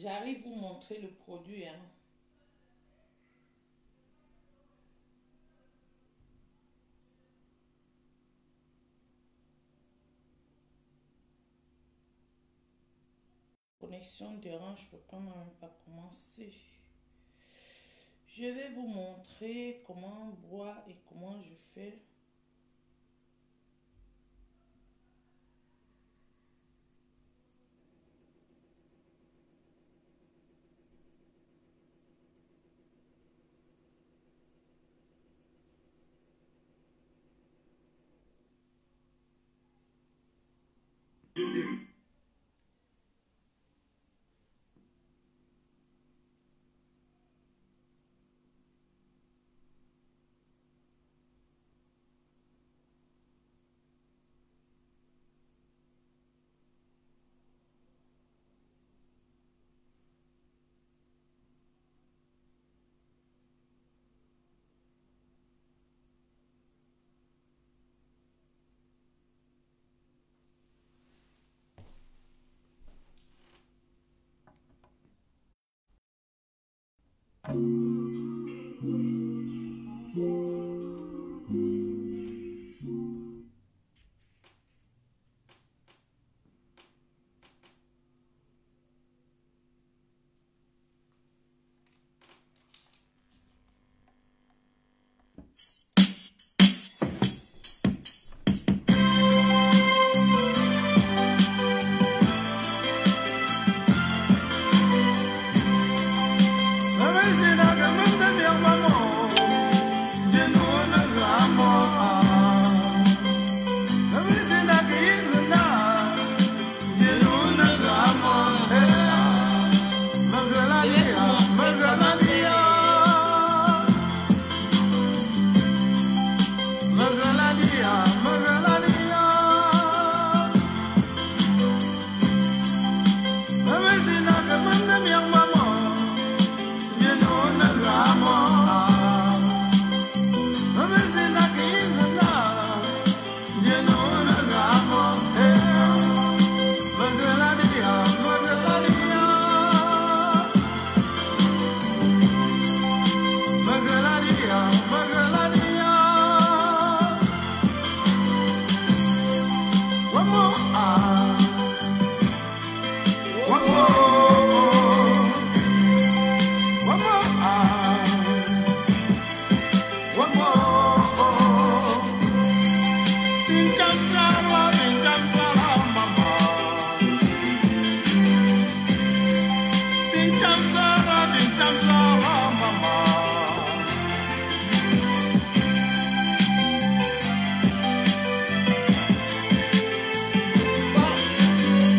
J'arrive vous montrer le produit, hein. Connexion dérange, je peux quand même pas commencer. Je vais vous montrer comment boire et comment je fais.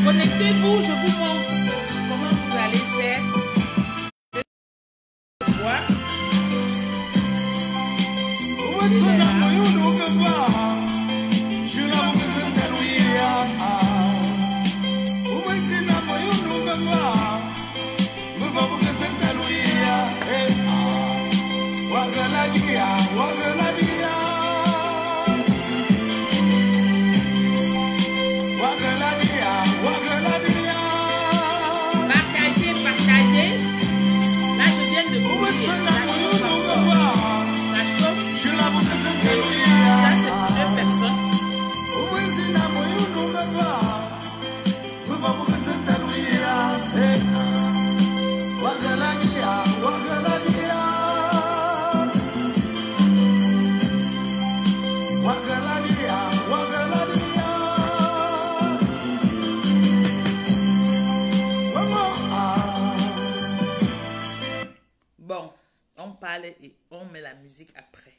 Connectez-vous, je vous montre comment vous allez faire. Partagez, partagez. Là, je viens de bouillir. Ça chauffe encore. Ça chauffe. Ça, c'est pour 2 personnes. Bon, on parle et on met la musique après.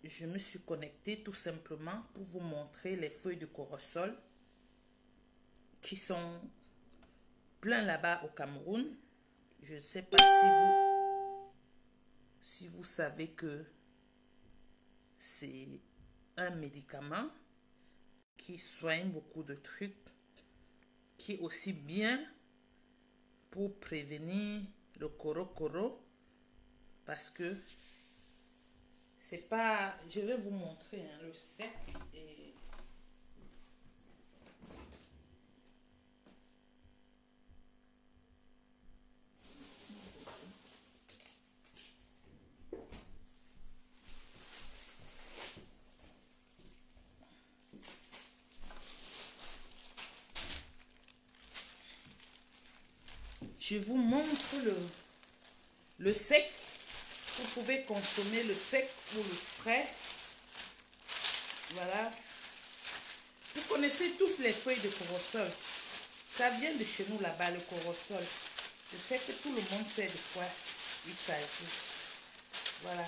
Je me suis connectée tout simplement pour vous montrer les feuilles de corossol qui sont plein là-bas au Cameroun. Je ne sais pas si vous savez que c'est un médicament qui soigne beaucoup de trucs, qui est aussi bien pour prévenir le coro parce que c'est pas, je vais vous montrer hein, le sec et Je vous montre le sec. Vous pouvez consommer le sec ou le frais. Voilà. Vous connaissez tous les feuilles de corosol. Ça vient de chez nous là-bas, le corosol. Je sais que tout le monde sait de quoi il s'agit. Voilà.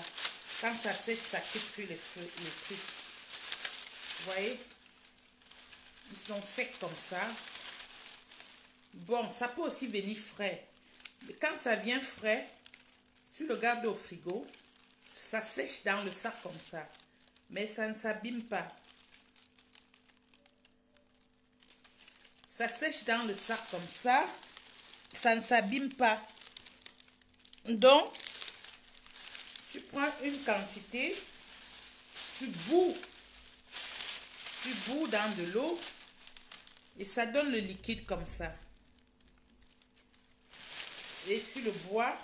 Quand ça sèche, ça quitte sur les trucs. Vous voyez? Ils sont secs comme ça. Bon, ça peut aussi venir frais. Quand ça vient frais, tu le gardes au frigo. Ça sèche dans le sac comme ça. Mais ça ne s'abîme pas. Ça sèche dans le sac comme ça. Ça ne s'abîme pas. Donc, tu prends une quantité. Tu bous dans de l'eau. Et ça donne le liquide comme ça. Et tu le bois.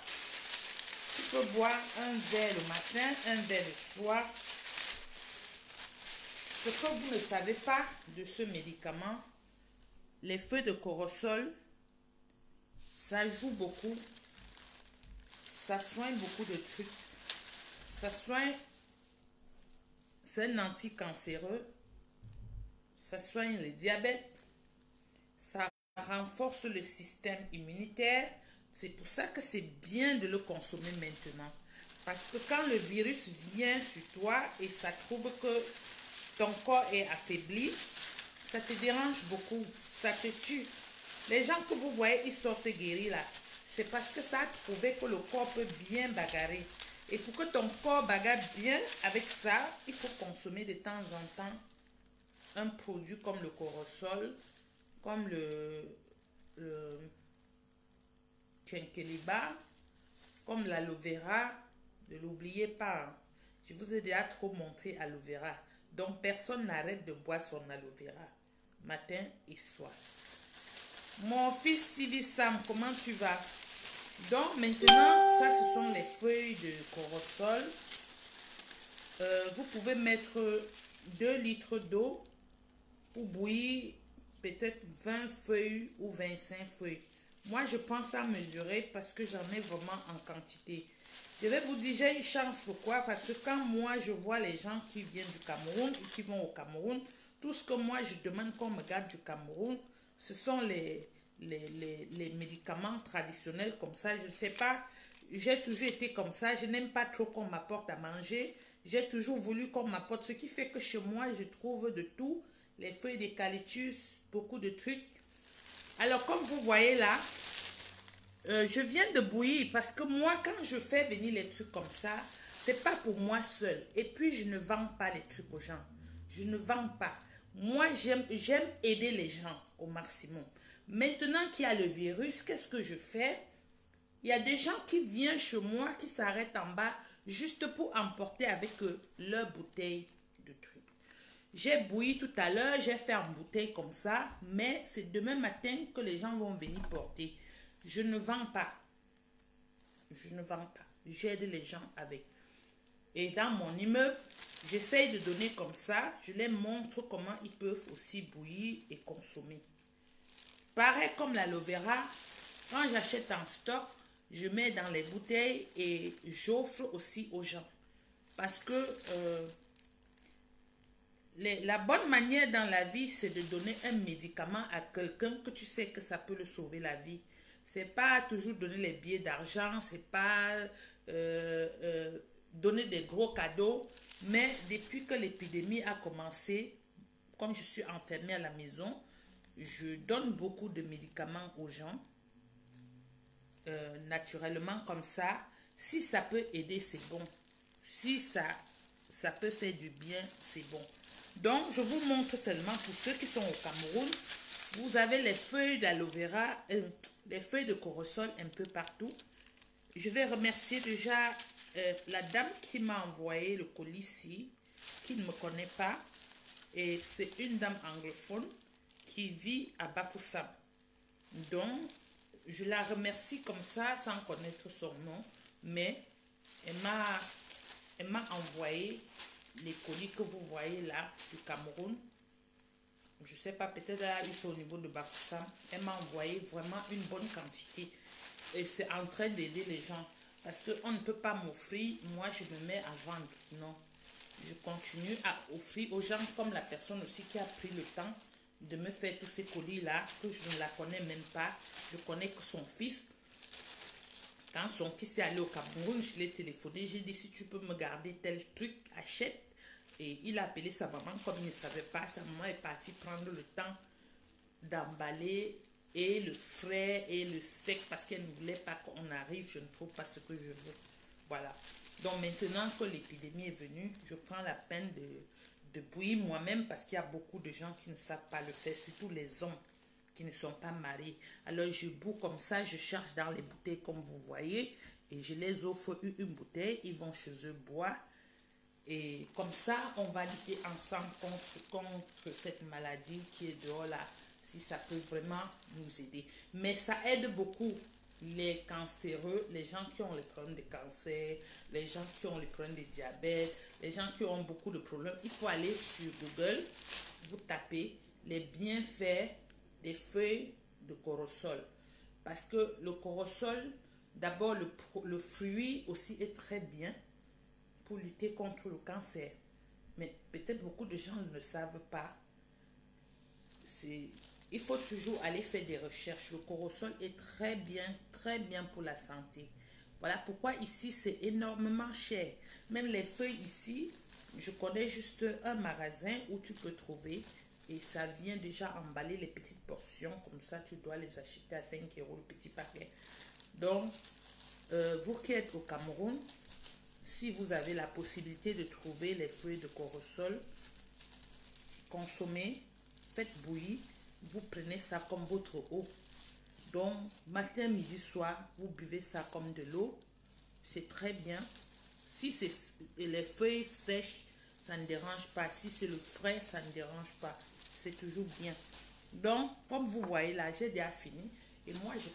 Tu peux boire un verre le matin, un verre le soir. Ce que vous ne savez pas de ce médicament, les feuilles de corosol, ça joue beaucoup. Ça soigne beaucoup de trucs. Ça soigne, c'est un anticancéreux. Ça soigne le diabète. Ça renforce le système immunitaire. C'est pour ça que c'est bien de le consommer maintenant. Parce que quand le virus vient sur toi et ça trouve que ton corps est affaibli, ça te dérange beaucoup, ça te tue. Les gens que vous voyez, ils sortent guéris là. C'est parce que ça a trouvé que le corps peut bien bagarrer. Et pour que ton corps bagarre bien avec ça, il faut consommer de temps en temps un produit comme le corosol, comme le Kenkeliba, comme l'aloe vera. Ne l'oubliez pas, hein. Je vous ai déjà trop montré aloe vera. Donc personne n'arrête de boire son aloe vera, matin et soir. Mon fils TV Sam, comment tu vas? Donc maintenant, ça ce sont les feuilles de corosol. Vous pouvez mettre 2 litres d'eau pour bouillir peut-être 20 feuilles ou 25 feuilles. Moi, je pense à mesurer parce que j'en ai vraiment en quantité. Je vais vous dire, j'ai une chance. Pourquoi? Parce que quand moi, je vois les gens qui viennent du Cameroun et qui vont au Cameroun, tout ce que moi, je demande qu'on me garde du Cameroun, ce sont les médicaments traditionnels comme ça. Je ne sais pas, j'ai toujours été comme ça. Je n'aime pas trop qu'on m'apporte à manger. J'ai toujours voulu qu'on m'apporte. Ce qui fait que chez moi, je trouve de tout. Les feuilles d'eucalyptus, beaucoup de trucs. Alors, comme vous voyez là, je viens de bouillir parce que moi, quand je fais venir les trucs comme ça, c'est pas pour moi seul. Et puis, je ne vends pas les trucs aux gens. Je ne vends pas. Moi, j'aime aider les gens au maximum. Maintenant qu'il y a le virus, qu'est-ce que je fais? Il y a des gens qui viennent chez moi, qui s'arrêtent en bas, juste pour emporter avec eux leur bouteille de trucs. J'ai bouilli tout à l'heure, j'ai fait en bouteille comme ça, mais c'est demain matin que les gens vont venir porter. Je ne vends pas. Je ne vends pas. J'aide les gens avec. Et dans mon immeuble, j'essaye de donner comme ça. Je les montre comment ils peuvent aussi bouillir et consommer. Pareil comme l'aloe vera, quand j'achète en stock, je mets dans les bouteilles et j'offre aussi aux gens. Parce que la bonne manière dans la vie, c'est de donner un médicament à quelqu'un que tu sais que ça peut le sauver la vie. C'est pas toujours donner les billets d'argent, c'est pas donner des gros cadeaux. Mais depuis que l'épidémie a commencé, comme je suis enfermée à la maison, je donne beaucoup de médicaments aux gens, naturellement comme ça. Si ça peut aider, c'est bon. Si ça peut faire du bien, c'est bon. Donc, je vous montre seulement pour ceux qui sont au Cameroun. Vous avez les feuilles d'aloe vera, les feuilles de corosol un peu partout. Je vais remercier déjà la dame qui m'a envoyé le colis-ci, qui ne me connaît pas. Et c'est une dame anglophone qui vit à Bafoussam. Donc, je la remercie comme ça, sans connaître son nom. Mais elle m'a envoyé les colis que vous voyez là, du Cameroun. Je ne sais pas, peut-être là, ils sont au niveau de Bafoussam. Elle m'a envoyé vraiment une bonne quantité. et c'est en train d'aider les gens. Parce qu'on ne peut pas m'offrir, moi je me mets à vendre. Non. Je continue à offrir aux gens comme la personne aussi qui a pris le temps de me faire tous ces colis-là, que je ne la connais même pas. Je connais que son fils. Quand son fils est allé au Cameroun, je l'ai téléphoné. J'ai dit, si tu peux me garder tel truc, achète. Et il a appelé sa maman comme il ne savait pas. Sa maman est partie prendre le temps d'emballer et le frais et le sec parce qu'elle ne voulait pas qu'on arrive. Je ne trouve pas ce que je veux. Voilà. Donc maintenant que l'épidémie est venue, je prends la peine de bouillir moi-même parce qu'il y a beaucoup de gens qui ne savent pas le faire, surtout les hommes qui ne sont pas mariés. Alors je bois comme ça, je cherche dans les bouteilles comme vous voyez et je les offre une bouteille, ils vont chez eux boire. Et comme ça, on va lutter ensemble contre cette maladie qui est dehors là, si ça peut vraiment nous aider. Mais ça aide beaucoup les cancéreux, les gens qui ont les problèmes de cancer, les gens qui ont les problèmes de diabète, les gens qui ont beaucoup de problèmes. Il faut aller sur Google, vous tapez les bienfaits des feuilles de corosol. Parce que le corosol, d'abord le fruit aussi est très bien pour lutter contre le cancer. Mais peut-être beaucoup de gens ne le savent pas. Il faut toujours aller faire des recherches. Le corosol est très bien pour la santé. Voilà pourquoi ici c'est énormément cher. Même les feuilles ici, je connais juste un magasin où tu peux trouver et ça vient déjà emballer les petites portions. Comme ça, tu dois les acheter à 5 € le petit paquet. Donc, vous qui êtes au Cameroun, si vous avez la possibilité de trouver les feuilles de corosol, consommez, faites bouillir, vous prenez ça comme votre eau. Donc, matin, midi, soir, vous buvez ça comme de l'eau. C'est très bien. Si c'est les feuilles sèches, ça ne dérange pas. Si c'est le frais, ça ne dérange pas. C'est toujours bien. Donc, comme vous voyez là, j'ai déjà fini. Et moi, je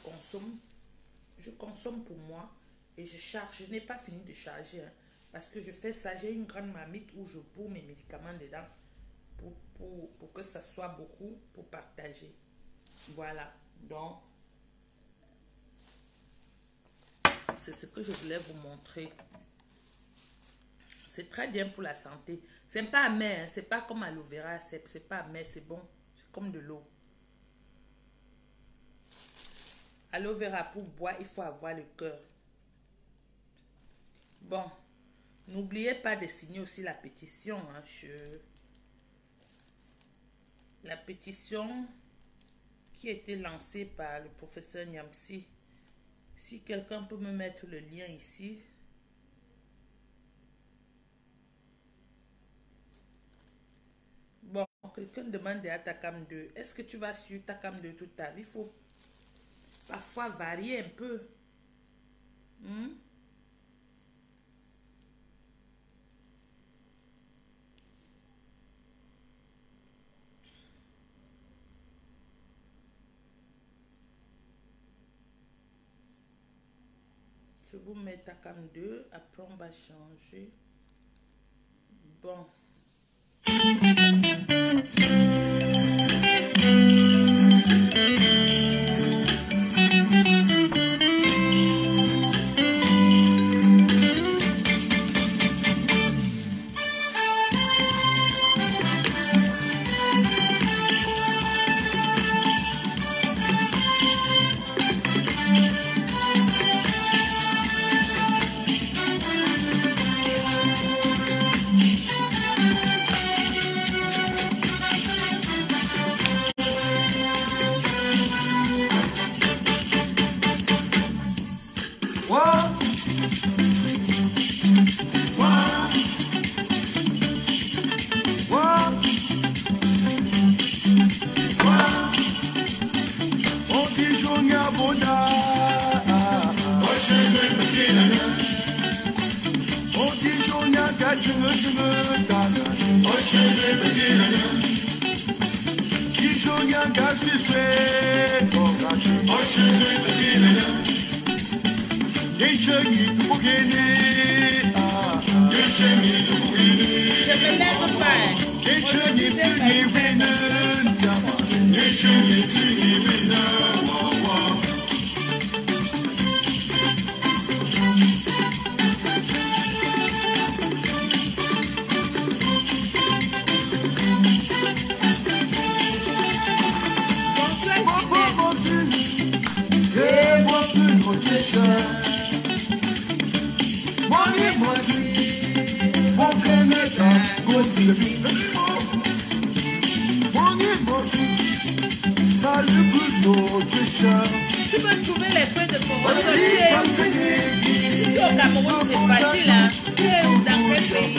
consomme pour moi. Et je charge, je n'ai pas fini de charger. Hein, parce que je fais ça, j'ai une grande marmite où je bourre mes médicaments dedans. Pour que ça soit beaucoup, pour partager. Voilà. Donc, c'est ce que je voulais vous montrer. C'est très bien pour la santé. C'est pas amer, hein, c'est pas comme aloe vera, c'est pas amer, c'est bon. C'est comme de l'eau. Aloe vera pour boire, il faut avoir le cœur. Bon, n'oubliez pas de signer aussi la pétition. Hein, la pétition qui a été lancée par le professeur Niamsi. Si quelqu'un peut me mettre le lien ici. Bon, quelqu'un demande à Takam 2. Est-ce que tu vas suivre Takam 2 toute ta vie? Il faut parfois varier un peu. Je vous mets Takam 2. Après, on va changer. Bon. Tu peux trouver les feuilles de corrosol. Tu es au Cameroun, c'est facile. Hein? Tu es dans quel pays?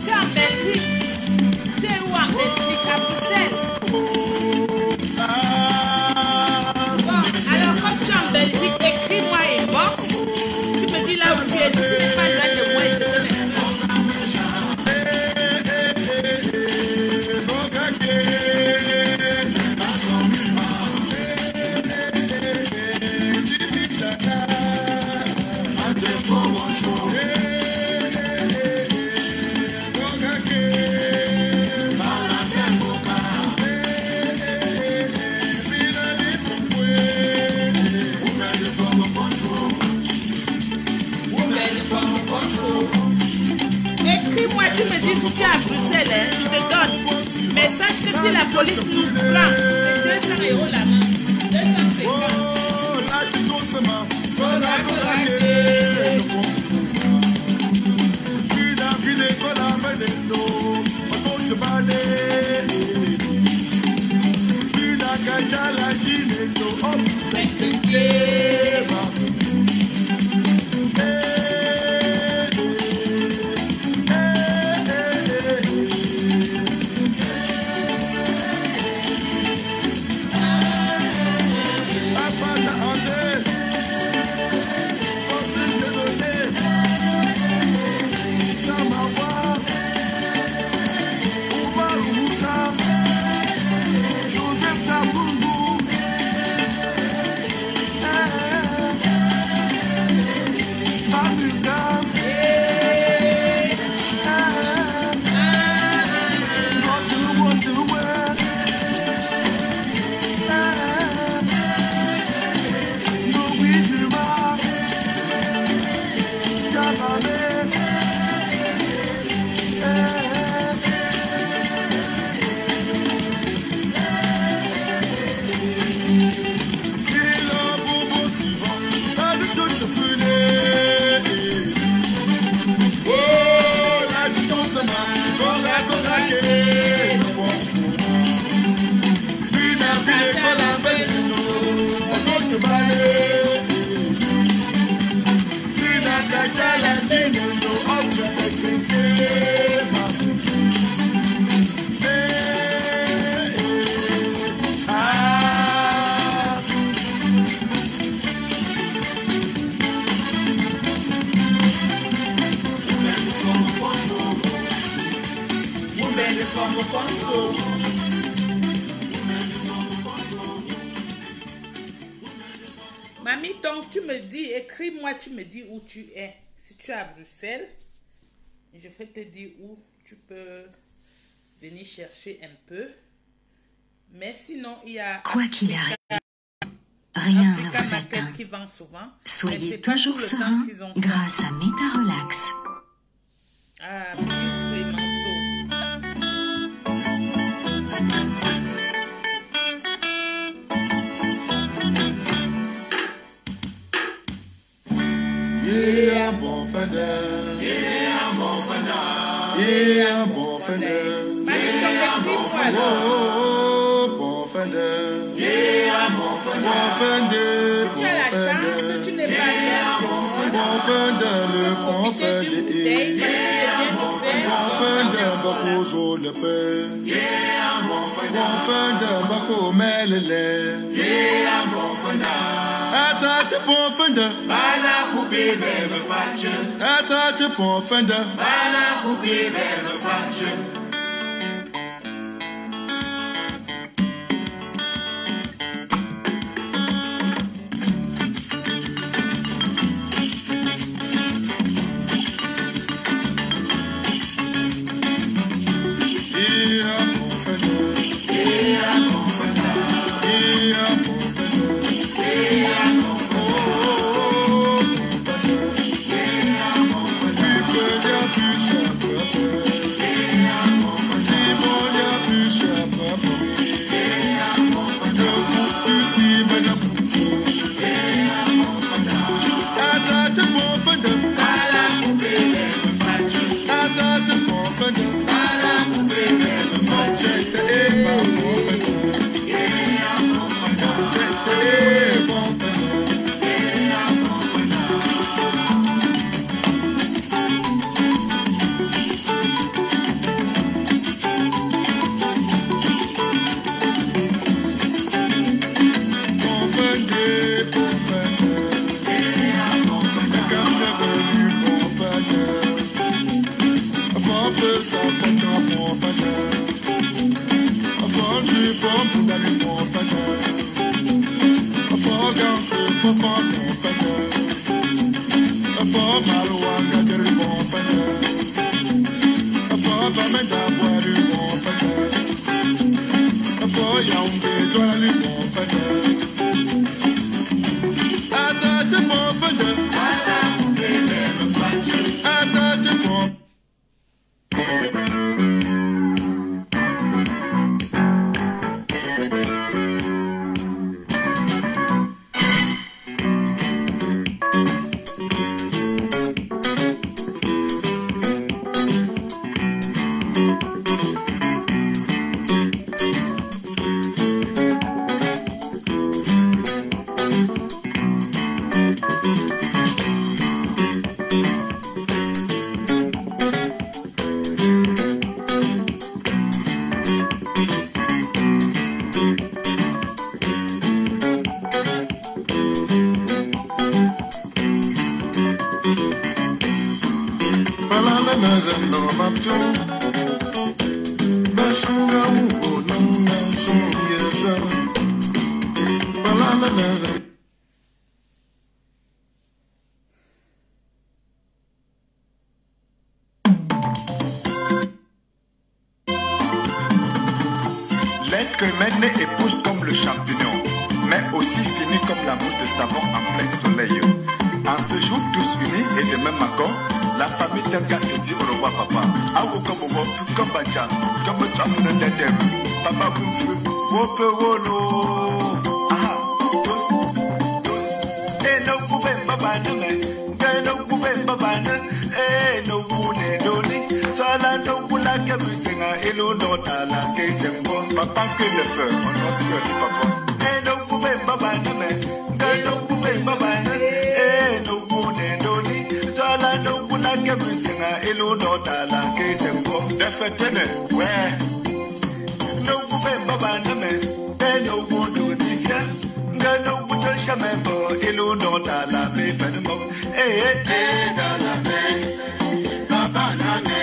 Tu es en Belgique. Tu es où en Belgique? À Bruxelles. Bon, alors comme tu es en Belgique, écris-moi inbox. Tu me dis là où tu es. Si tu n'es pas loin de moi, je te donne Écris-moi, tu me dis si tu es à Bruxelles, hein, je te donne. Mais sache que si la police nous prend, c'est 200 € la main. 250. Mamie, donc tu me dis, écris-moi, tu me dis où tu es. Si tu es à Bruxelles, je vais te dire où tu peux venir chercher un peu. Mais sinon, il y a... Quoi qu'il arrive, rien ne vous Market atteint. qui vend souvent. Soyez toujours serein grâce à MetaRelax. Ah, les manceaux. Yeah, mon fada. Yeah, mon fada. Yeah, mon fada. Oh, bon fender. Yeah, bon fender. Tu as la chance, tu n'es pas bien. Bon fender, le bon Profitez d'une bouteille parce que j'ai bien Bon fender, bako jo le pe. Yeah, bon fender, bako melele. Yeah, bon fender. Attends, bon fender. Bala coupe bebe fache. Attends, bon fender. Bala coupe bebe fache. L'être humain épouse comme le champignon, mais aussi finit comme la mouche de savon en plein soleil. En ce jour tous unis et de même accord, la famille Tenga dit au revoir papa. Awo comme moi, comme Bacha, comme Tchafne Dedem, papa Boumfou, Wope Wolo. Aha, tous. Et nous pouvons papa demain, et nous pouvons papa demain, et nous pouvons donner. Chala no bula kebusinga elu no tala kesembo papa que le feu on no sori papa e no bube baba neme e no bube baba e no bude doni chala no bula kebusinga elu no tala kesembo defetene we no bube baba neme e no bude difia no bude chamembo elu no tala me fenmo e dala me papa na me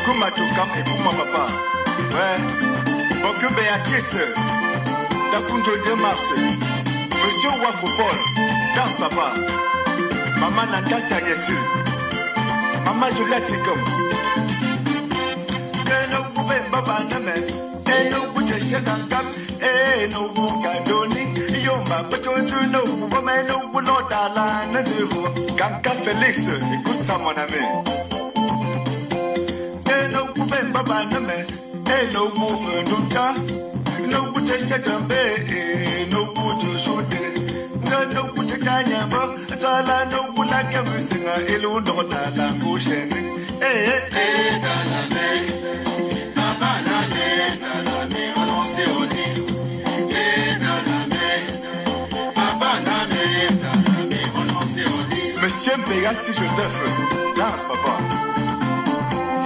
Kuma tukam et kuma papa. Ouais. Bonjour Béatrice. Tafunto de Mars. Monsieur Wafopol. Danse papa. Maman Natasha Yesu. Maman Juliette Tikom. No Bube Baba Name. No Bucha Shakam. No Buka Doni. Yomba Pachoju no Woman no Bunotala Nadivo. Kanka Félix. Écoute ça mon ami. Baba name, no move no cha, no put a check and bay, no put a shoot, no no kutanya bo sala no kulake musinga elu no dala ngushene dalame papa dalame on s'est odi dalame papa dalame on s'est odi Monsieur Pegasti Joseph danse papa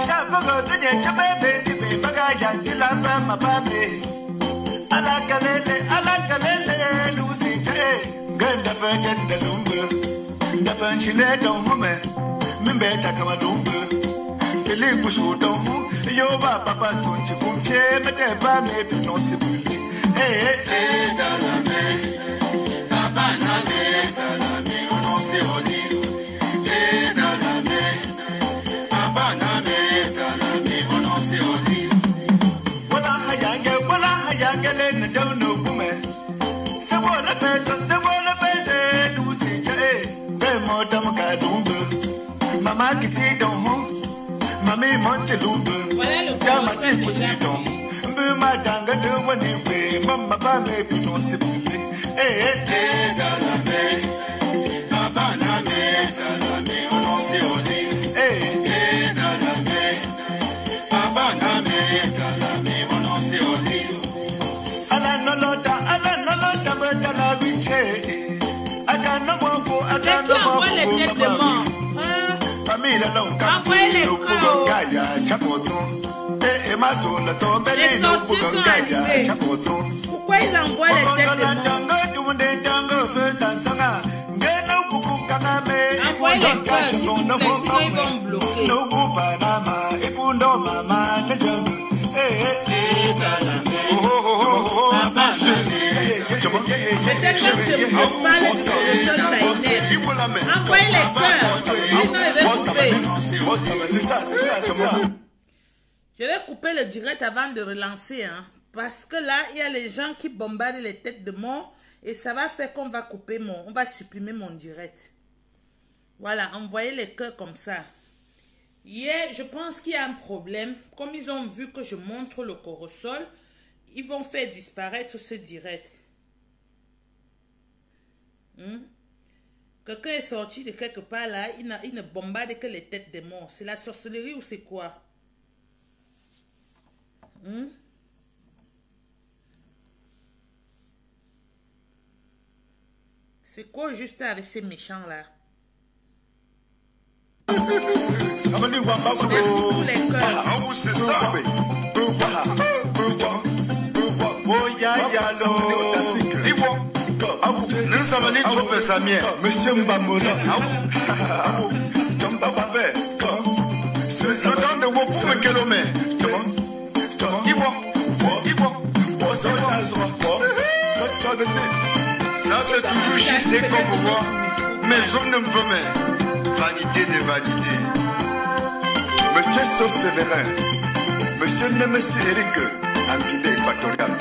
Shabago tanya chabe di bagaya dila fama babe alakalele lusi che ganda faganda lumbu da fanchile don hume mimbe takama lumbu ele kushu don hu yo ba papa sonchi kumche mete ba me no sibuli dalame papa dalame on s'est odi dalame papa dalame on s'est odi wala hayange le na don no kume sebola peje lusi che be mo dam ka lumbu mama kiti don hu mami monche lumbu jama ti kuchi don mbe madanga de woni we mama ba me bi no sibuli dalame papa dalame on s'est odi dalame papa dalame on s'est odi ala no loda be dala biche aga no mo famille non envoyez no gaya chapoto maso la tombe no gaya chapoto pourquoi ils envoient les têtes de mort? Envoyez les cœurs, s'il vous plaît, sinon ils vont bloquer. Peut-être que je parle sur le sol, ça énerve. Envoyez les cœurs, sinon ils vont couper. Je vais couper le direct avant de relancer, hein, parce que là, il y a les gens qui bombardent les têtes de mort et ça va faire qu'on va couper on va supprimer mon direct. Voilà, envoyez les cœurs comme ça. Hier, je pense qu'il y a un problème. Comme ils ont vu que je montre le corosol, ils vont faire disparaître ce direct. Quelqu'un est sorti de quelque part là, il ne bombarde que les têtes des morts. C'est la sorcellerie ou c'est quoi? C'est quoi juste avec ces méchants là? Merci pour les cœurs. Monsieur Mbamori ça c'est toujours JC comme moi, mais je ne me veux pas. Vanité de vanité. Monsieur Sauf Séverin, Monsieur Nemesis Eric, en Guinée équatoriale.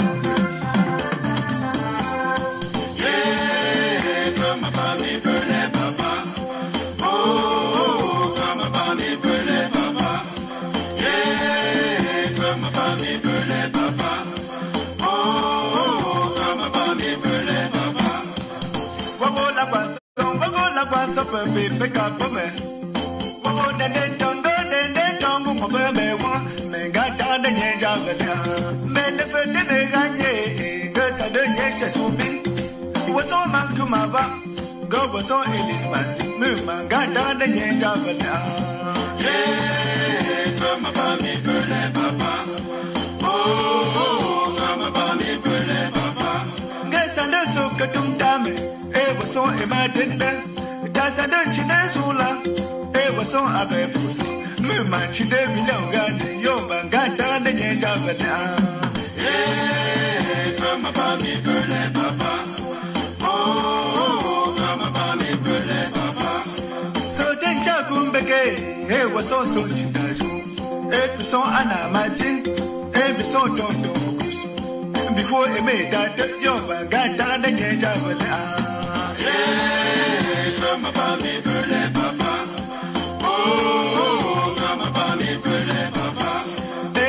Before it made that young man got down the Javel.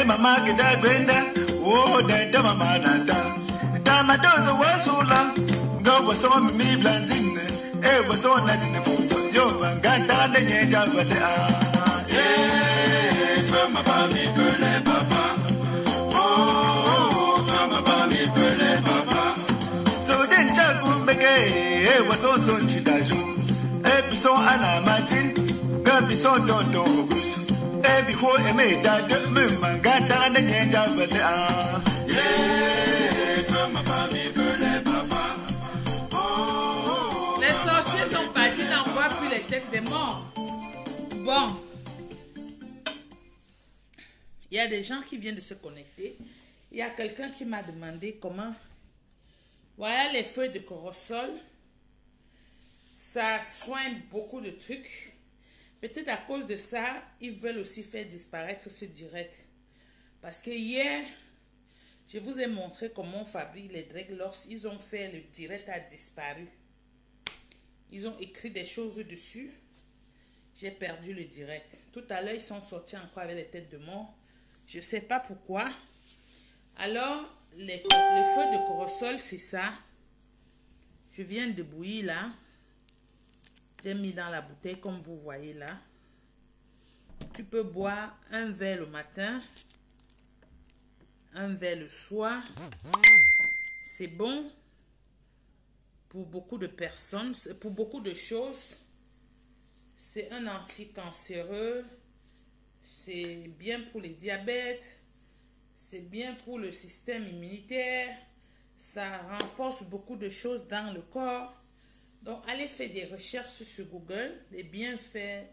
Mama get that grenda, oh, that Dama Manata. Dama does a was so long. go was on me blandine. Eh, was on that in the food. Yo, and got down the ninja, but Yeah, femme parmi peu les papas. Oh, femme parmi peu les papas. so then Jagu Beke was also Chitaju. Every song Anna Martin, Gabi son don't know. Every whole made that the moon got down the ninja, but Yeah, femme parmi peu les papas. Oh, Les sorciers sont partis, n'envoient plus les têtes des morts. Bon. Il y a des gens qui viennent de se connecter. Il y a quelqu'un qui m'a demandé comment. Voilà les feuilles de corossol. Ça soigne beaucoup de trucs. Peut-être à cause de ça, ils veulent aussi faire disparaître ce direct. Parce que hier, je vous ai montré comment on fabrique les dreadlocks. Ils ont fait le direct a disparu. Ils ont écrit des choses dessus. J'ai perdu le direct. Tout à l'heure, ils sont sortis encore avec les têtes de mort. Je ne sais pas pourquoi. Alors, les feuilles de corossol, c'est ça. Je viens de bouillir là. J'ai mis dans la bouteille comme vous voyez là. Tu peux boire un verre le matin. Un verre le soir. C'est bon pour beaucoup de personnes. Pour beaucoup de choses. C'est un anticancéreux. C'est bien pour les diabètes. C'est bien pour le système immunitaire. Ça renforce beaucoup de choses dans le corps. Donc, allez faire des recherches sur Google. Les bienfaits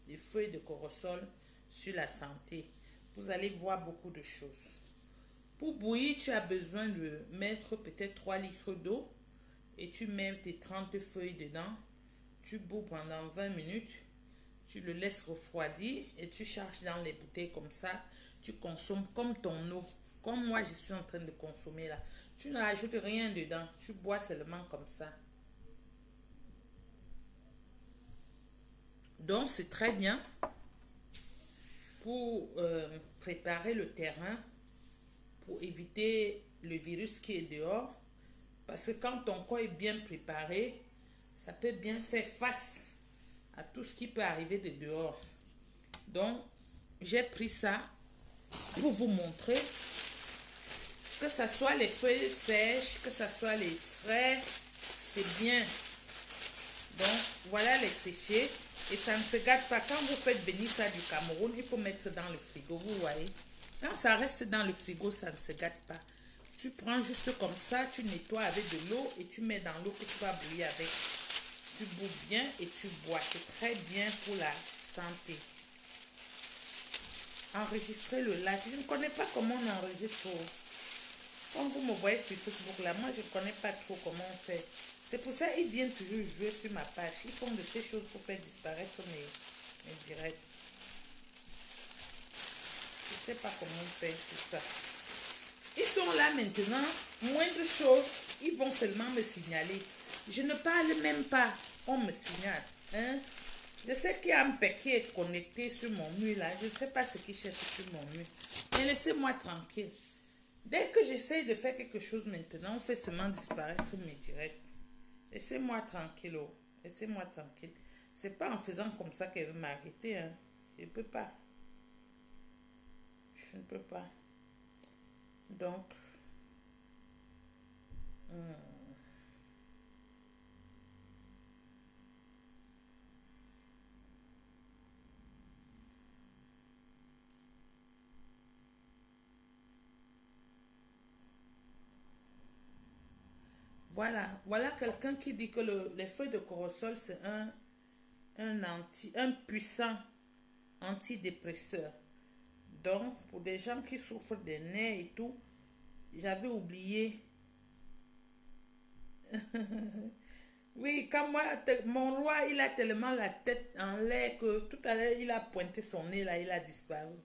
des feuilles de corossol sur la santé. Vous allez voir beaucoup de choses. Pour bouillir, tu as besoin de mettre peut-être 3 litres d'eau. Et tu mets tes 30 feuilles dedans. Tu bouilles pendant 20 minutes. Tu le laisses refroidir et tu charges dans les bouteilles comme ça. Tu consommes comme ton eau. Comme moi, je suis en train de consommer là. Tu ne rajoutes rien dedans. Tu bois seulement comme ça. Donc, c'est très bien pour préparer le terrain, pour éviter le virus qui est dehors. Parce que quand ton corps est bien préparé, ça peut bien faire face à tout ce qui peut arriver de dehors. Donc, j'ai pris ça pour vous montrer que ce soit les feuilles sèches, que ce soit les frais, c'est bien. Donc, voilà les séchés. Et ça ne se gâte pas. Quand vous faites venir ça du Cameroun, il faut mettre dans le frigo, vous voyez. Quand ça reste dans le frigo, ça ne se gâte pas. Tu prends juste comme ça, tu nettoies avec de l'eau et tu mets dans l'eau que tu vas bouillir avec. Tu bouilles bien et tu bois. C'est très bien pour la santé. Enregistrer le live. Je ne connais pas comment on enregistre. Quand vous me voyez sur Facebook là, moi je ne connais pas trop comment on fait. C'est pour ça qu'ils viennent toujours jouer sur ma page. Ils font de ces choses pour faire disparaître mes directs. Je ne sais pas comment on fait tout ça. Ils sont là maintenant. Moindre chose, ils vont seulement me signaler. Je ne parle même pas. On me signale. Hein? Je sais qu'il y a un paquet connecté sur mon mur là. Je ne sais pas ce qu'ils cherchent sur mon mur. Mais laissez-moi tranquille. Dès que j'essaye de faire quelque chose maintenant, on fait seulement disparaître mes directs. Laissez-moi tranquille. Oh. Laissez-moi tranquille. C'est pas en faisant comme ça qu'elle veut m'arrêter. Hein. Je ne peux pas. Je ne peux pas. Donc. Voilà quelqu'un qui dit que les feuilles de corossol, c'est un puissant antidépresseur. Donc, pour des gens qui souffrent des nerfs et tout, j'avais oublié. Oui, comme moi, mon roi, il a tellement la tête en l'air que tout à l'heure, il a pointé son nez là, il a disparu.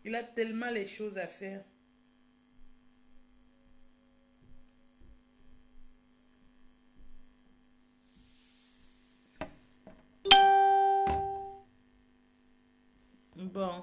Il a tellement les choses à faire. Bon.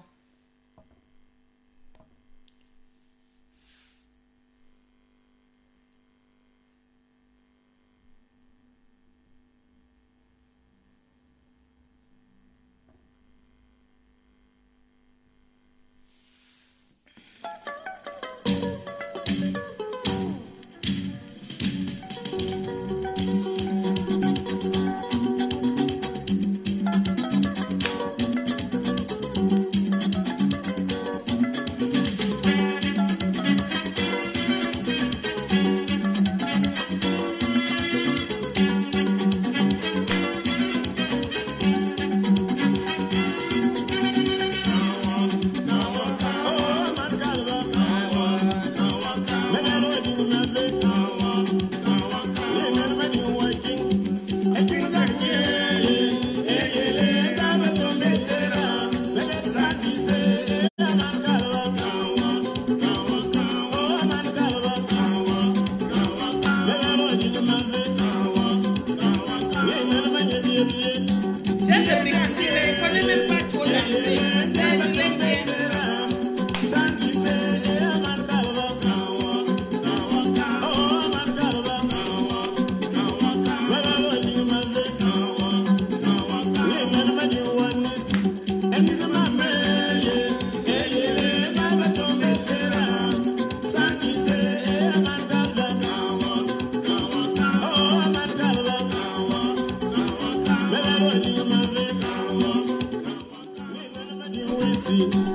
Yeah.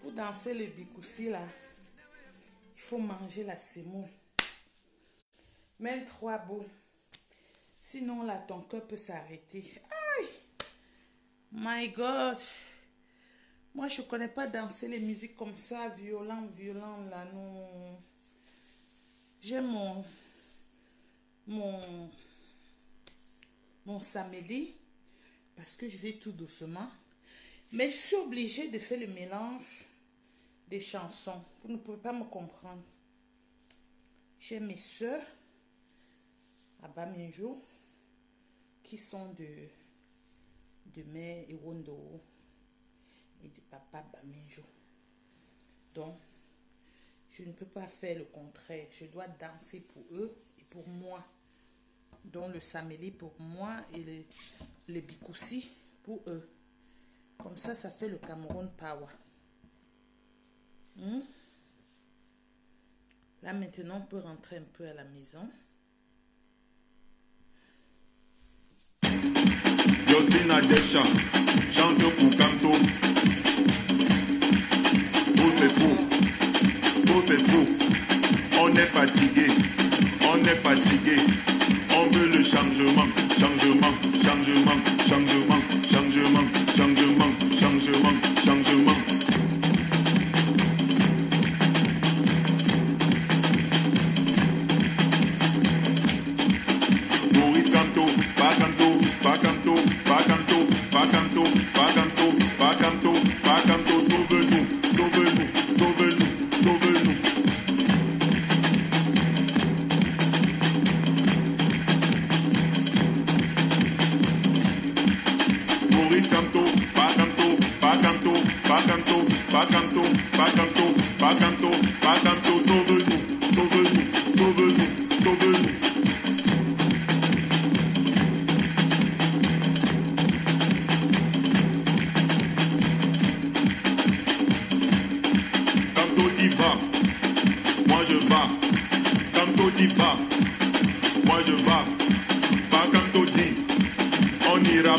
Pour danser le bikoussi là, il faut manger la semoule. Même 3 boules. Sinon là, ton cœur peut s'arrêter. Aïe! My God! Moi, je ne connais pas danser les musiques comme ça, violent là, non. J'ai mon saméli, parce que je vais tout doucement. Mais je suis obligée de faire le mélange des chansons. Vous ne pouvez pas me comprendre. J'ai mes soeurs à Bamenjo qui sont de mère Ewondo et de papa Bamenjo. Donc, je ne peux pas faire le contraire. Je dois danser pour eux et pour moi. Donc, le saméli pour moi et le bikoussi pour eux. Comme ça, ça fait le Cameroun Power. Là, maintenant, on peut rentrer un peu à la maison. Yosina Desha, chante pour Kanto. Tout c'est fou, on est fatigué, on veut le changement. Maurice Kanto, pas Kanto, sauve-nous. Maurice Kanto, pas Kanto, sauve-nous.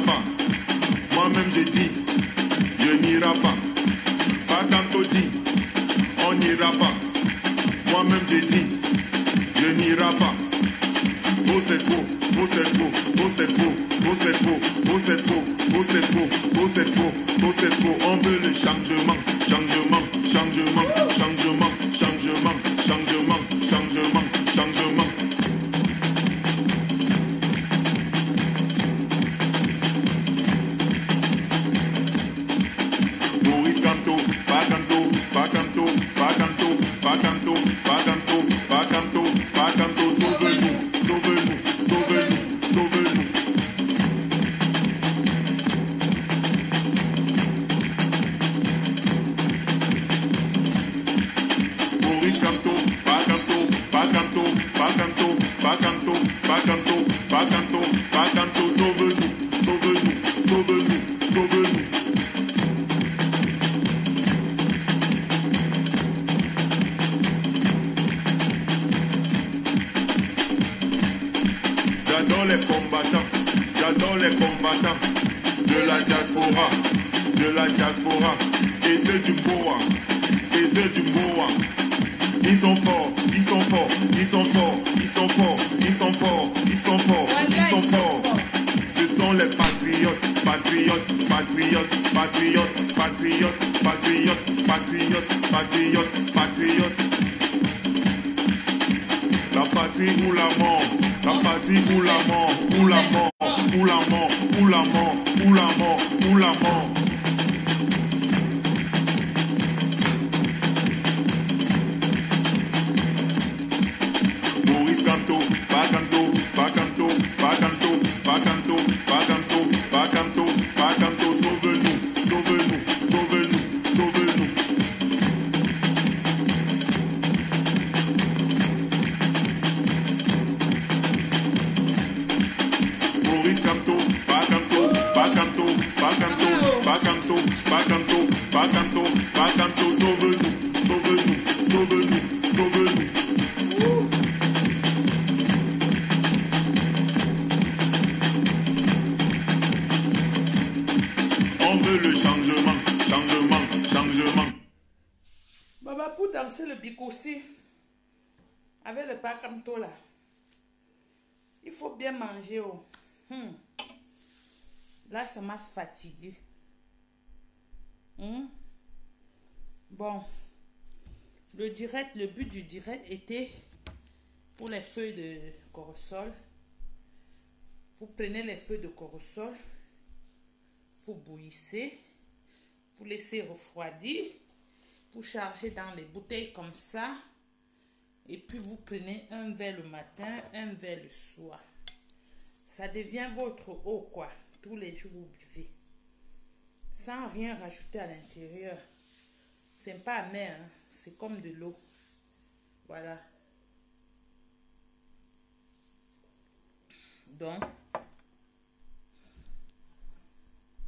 pas. Moi-même j'ai dit, je n'irai pas. Pas tantôt dit, on n'ira pas. Moi-même j'ai dit, je n'irai pas. Oh c'est faux, oh c'est faux, oh c'est faux, oh c'est faux, oh c'est faux, oh c'est faux, oh c'est faux, oh c'est faux. On veut le changement, changement, changement, changement, changement, changement, changement, changement. Maurice Kanto, pas Kanto, pas Kanto, pas Kanto, pas Kanto, pas Kanto, pas Kanto, pas Kanto, sauve-nous, sauve-nous, sauve-nous, sauve-nous. Maurice Kanto, pas Kanto, pas Kanto, pas Kanto, pas Kanto, pas Kanto, pas Kanto, pas Kanto, sauve-nous, sauve-nous, sauve-nous, sauve-nous. J'adore les combattants de la diaspora, et ceux du Boa, et ceux du Boa. Ils sont forts, ils sont forts, ils sont forts, ils sont forts, ils sont forts, ils sont forts, ils sont forts. Ce sont les patriotes, patriotes, patriotes, patriotes, patriotes, patriotes, patriotes, patriotes, patriotes. La patrie ou la mort, la patrie ou la mort, ou la mort, ou la mort, ou la mort, ou la mort, ou la mort. Maurice Kanto, pas Kanto, pas Kanto, pas Kanto, pas Kanto, pas Kanto, pas Kanto, pas Kanto, sauve-nous, sauve-nous, sauve-nous, sauve-nous. Maurice Kanto, pas Kanto, pas Kanto, pas Kanto, pas Kanto, pas Kanto, pas Kanto, pas Kanto, sauve-nous, sauve-nous, sauve-nous, sauve-nous. On veut le changement, changement, changement. Baba, pour danser le bikossi avec le pakamto là, il faut bien manger. Oh. Là, ça m'a fatigué. Bon, le but du direct était pour les feuilles de corosol. Vous prenez les feuilles de corosol, vous bouillissez, vous laissez refroidir, vous chargez dans les bouteilles comme ça, et puis vous prenez un verre le matin, un verre le soir. Ça devient votre eau, quoi. Tous les jours, vous buvez. Sans rien rajouter à l'intérieur. C'est pas amer, hein? C'est comme de l'eau. Voilà. Donc,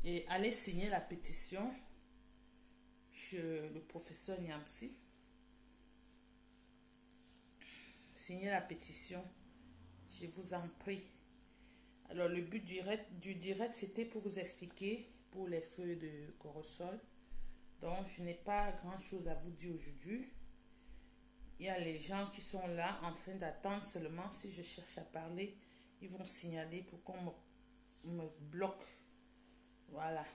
et allez signer la pétition chez le professeur Niamsi. Signez la pétition, je vous en prie. Alors, le but du direct, c'était pour vous expliquer pour les feuilles de corosol. Donc, je n'ai pas grand-chose à vous dire aujourd'hui. Il y a les gens qui sont là en train d'attendre seulement. Si je cherche à parler, ils vont signaler pour qu'on me bloque. Voilà.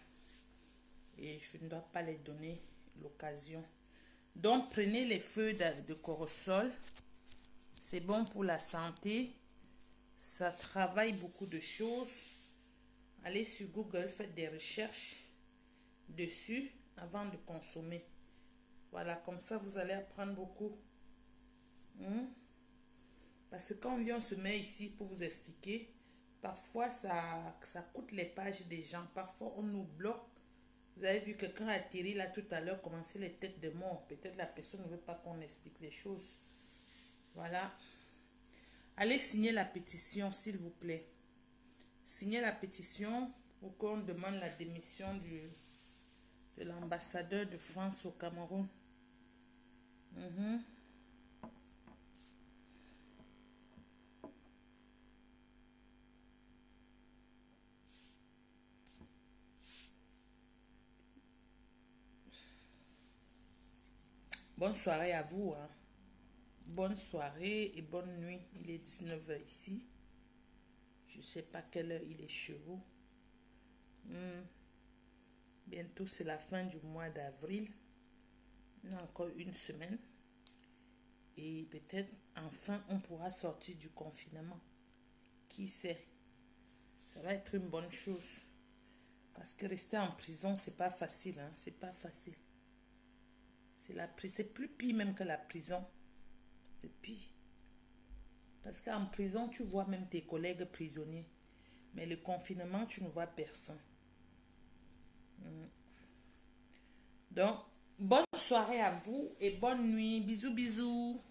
Et je ne dois pas les donner l'occasion. Donc, prenez les feuilles de corosol. C'est bon pour la santé. Ça travaille beaucoup de choses. Allez sur Google, faites des recherches dessus avant de consommer. Voilà, comme ça, vous allez apprendre beaucoup. Parce que quand on vient, on se met ici pour vous expliquer. Parfois, ça coûte les pages des gens. Parfois, on nous bloque. Vous avez vu quelqu'un atterrir là tout à l'heure, commencer les têtes de mort. Peut-être la personne ne veut pas qu'on explique les choses. Voilà. Allez signer la pétition, s'il vous plaît. Signez la pétition pour qu'on demande la démission de l'ambassadeur de France au Cameroun. Bonne soirée à vous. Hein. Bonne soirée et bonne nuit. Il est 19 h ici. Je ne sais pas quelle heure il est chez vous. Bientôt, c'est la fin du mois d'avril. On a encore une semaine. Et peut-être, enfin, on pourra sortir du confinement. Qui sait? Ça va être une bonne chose. Parce que rester en prison, c'est pas facile. Hein? C'est pas facile. C'est plus pire même que la prison. C'est pire. Parce qu'en prison, tu vois même tes collègues prisonniers. Mais le confinement, tu ne vois personne. Donc, bonne soirée à vous et bonne nuit. Bisous, bisous.